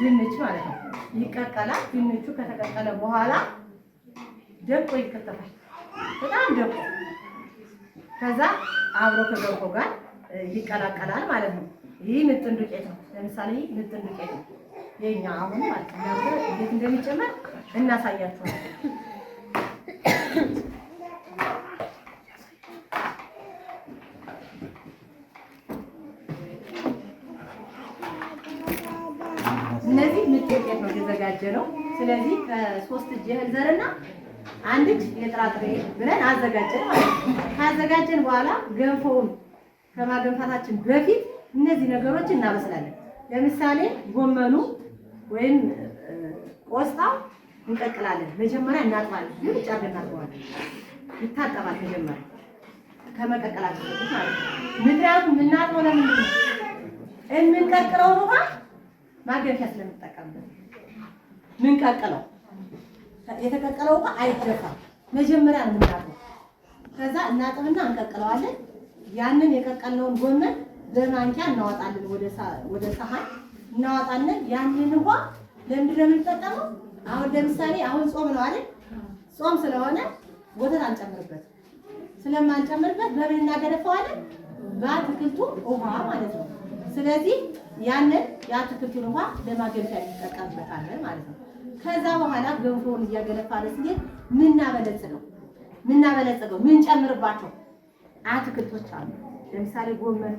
ድንች ማለት ነው ይቀቀላል። ድንቹ ከተቀቀለ በኋላ ደቆ ይከተፋል። በጣም ደቆ ከዛ አብሮ ከገንፎ ጋር ይቀላቀላል ማለት ነው። ይህ ምጥን ዱቄት ነው። ለምሳሌ ምጥን ዱቄት ነው የኛ አሁን ማለት ነው። እንዴት እንደሚጨመር እናሳያችኋለን። እነዚህ ምጥን ዱቄት ነው የተዘጋጀ ነው። ስለዚህ ከ3 እጅ እህል ዘርና 1 እጅ የጥራጥሬ ብለን አዘጋጀን ማለት ነው። ካዘጋጀን በኋላ ገንፎውን ከማገንፋታችን በፊት እነዚህ ነገሮች እናበስላለን። ለምሳሌ ጎመኑ ወይም ቆስጣው እንቀቅላለን። መጀመሪያ እናጥባለን። ልጭ አድርገን እናጥባለን። ይታጠባል መጀመሪያ ከመቀቀላችን በፊት ማለት ነው። ምክንያቱም የምናጥበው ለምንድን ነው? የምንቀቅለው ውሃ ማገንፊያ ስለምንጠቀምበት ምንቀቅለው የተቀቀለው ውሃ አይደፋም። መጀመሪያ ነው የምናጥበው። ከዛ እናጥብና እንቀቅለዋለን። ያንን የቀቀልነውን ጎመን በማንኪያ እናወጣለን፣ ወደ ሳህን እናወጣለን። ያንን ውሃ ለምንድን ነው የምንጠቀመው? አሁን ለምሳሌ አሁን ጾም ነው አይደል? ጾም ስለሆነ ወተት አንጨምርበት። ስለማንጨምርበት በምን እናገነፋዋለን? በአትክልቱ ውሃ ማለት ነው። ስለዚህ ያንን የአትክልቱን ውሃ ለማገንፊያ እንጠቀምበታለን ማለት ነው። ከዛ በኋላ ገንፎውን እያገነፋን ሲል ምናበለጽገው ምንጨምርባቸው አትክልቶች አሉ። ለምሳሌ ጎመን፣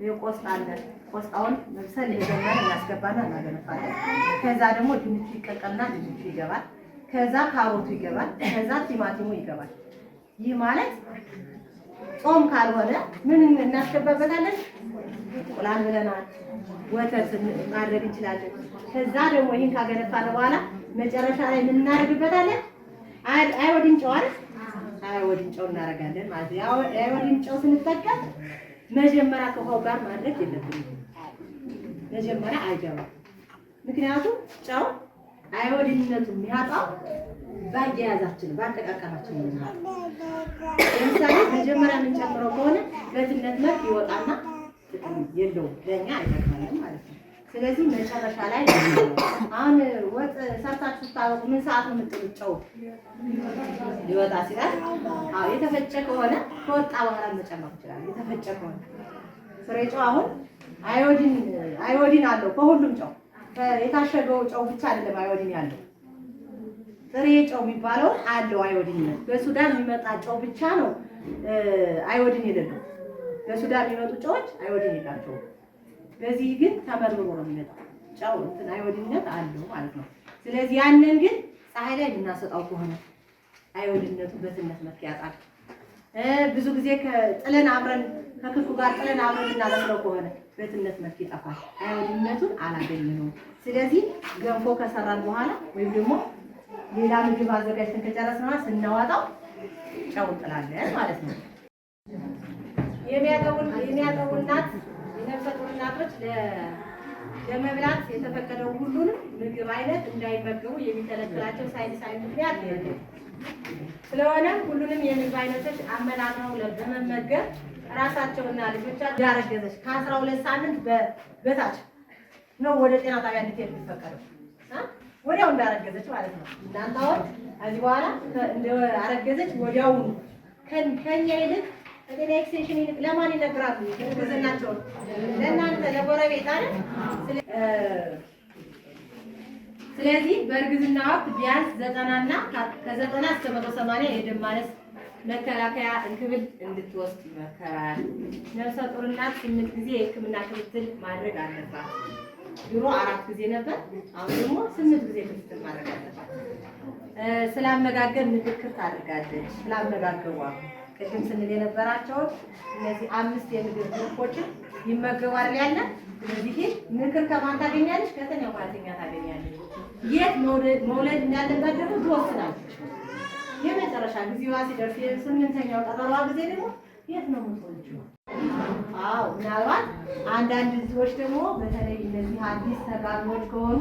የቆስጣ አለ። ቆስጣውን መብሰል የጀመረ እናስገባና እናገነፋለን። ከዛ ደግሞ ድንቹ ይቀቀልና ድንቹ ይገባል። ከዛ ካሮቱ ይገባል። ከዛ ቲማቲሙ ይገባል። ይህ ማለት ጾም ካልሆነ ምን እናስገባበታለን? እንቁላል ብለናል። ወተት ማድረግ እንችላለን። ከዛ ደግሞ ይሄን ካገነፋን በኋላ መጨረሻ ላይ ምን እናደርግበታለን? አይወዲን ጨው አይደል? አይወዲን ጨው እናደርጋለን ማለት ነው። አይወዲን ጨው ስንጠቀም መጀመሪያ ከውሃው ጋር ማድረግ የለብንም። መጀመሪያ አይገባም። ምክንያቱም ጨው አይወዲንነቱን የሚያጣው ባያያዛችን ባጠቃቀማችን ነው። ለምሳሌ መጀመሪያ የምንጨምረው ከሆነ በትነት መልክ ይወጣና ጥቅም የለውም፣ ለኛ አይጠቅመንም ማለት ነው። ስለዚህ መጨረሻ ላይ አሁን ወጥ ሰርታችሁ ስታወቁ ምን ሰዓት ነው የምትጥሉት? ጨው ሊወጣ ሲላል የተፈጨ ከሆነ ከወጣ በኋላ መጨመር ይችላል። የተፈጨ ከሆነ ፍሬ ጨው አሁን አይወዲን አለው ከሁሉም ጨው። የታሸገው ጨው ብቻ አይደለም አይወዲን ያለው፣ ጥሬ ጨው የሚባለው አለው አይወዲንነት። በሱዳን የሚመጣ ጨው ብቻ ነው አይወዲን የሌለው። በሱዳን የሚመጡ ጨዎች አይወዲን የላቸውም። በዚህ ግን ተመርምሮ ነው የሚመጣው ጨው እንትን አይወዲንነት አለው ማለት ነው። ስለዚህ ያንን ግን ፀሐይ ላይ የምናሰጣው ከሆነ አይወዲንነቱ በትነት መልክ ያጣል። ብዙ ጊዜ ከጥለን አብረን ከክኩ ጋር ጥለን አብረን እናበስለው ከሆነ በትነት መልክ ይጠፋል። አይወዲንነቱን አላገኘነውም። ስለዚህ ገንፎ ከሰራን በኋላ ወይም ደግሞ ሌላ ምግብ አዘጋጅተን ከጨረስን በኋላ ስናዋጣው ጨው እንጥላለን ማለት ነው። የሚያጠቡ እናት የነፍሰ ጡር እናቶች ለመብላት የተፈቀደው ሁሉንም ምግብ አይነት እንዳይመገቡ የሚከለክላቸው ሳይንሳዊ ምክንያት የለም። ስለሆነም ሁሉንም የምግብ አይነቶች አመላክነው በመመገብ ራሳቸውና ልጆቻቸው ያረገዘች ከ12 ሳምንት በታች ነው ወደ ጤና ጣቢያ እንድትሄድ የሚፈቀደው። ወዲያው እንዳረገዘች ማለት ነው። እናንተ አሁን ከዚህ በኋላ እንዳረገዘች ወዲያው ከኛ ይልቅ ከጤና ኤክስቴንሽን ይልቅ ለማን ይነግራሉ? እርግዝናቸውን ለእናንተ ለጎረቤት አይደል? ስለዚህ በእርግዝና ወቅት ቢያንስ 90 እና ከ90 እስከ 180 የደም ማነስ መከላከያ እንክብል እንድትወስድ ይመከራል። ነፍሰ ጡር እናት 8 ጊዜ የሕክምና ክትትል ማድረግ አለባት። ድሮ 4 ጊዜ ነበር፣ አሁን ደግሞ 8 ጊዜ ክትትል ማድረግ አለባት። ስላመጋገብ ምክክር ታደርጋለች። ስላመጋገቧ ቅድም ስንል የነበራቸውን እነዚህ 5 የምግብ ግሩፖችን ይመገባል ያለ። ስለዚህ ምክር ከማን ታገኛለች? ከተኛው ማለተኛ ታገኛለች። የት መውለድ እንዳለባት ደግሞ ትወስናለች። የመጨረሻ ጊዜዋ ሲደርስ የ8ኛው ቀጠሯ ጊዜ ደግሞ የት ነው የምትወልጂው? ምናልባት አንዳንድ ልጆች ደግሞ በተለይ እነዚህ አዲስ ተጋቢዎች ከሆኑ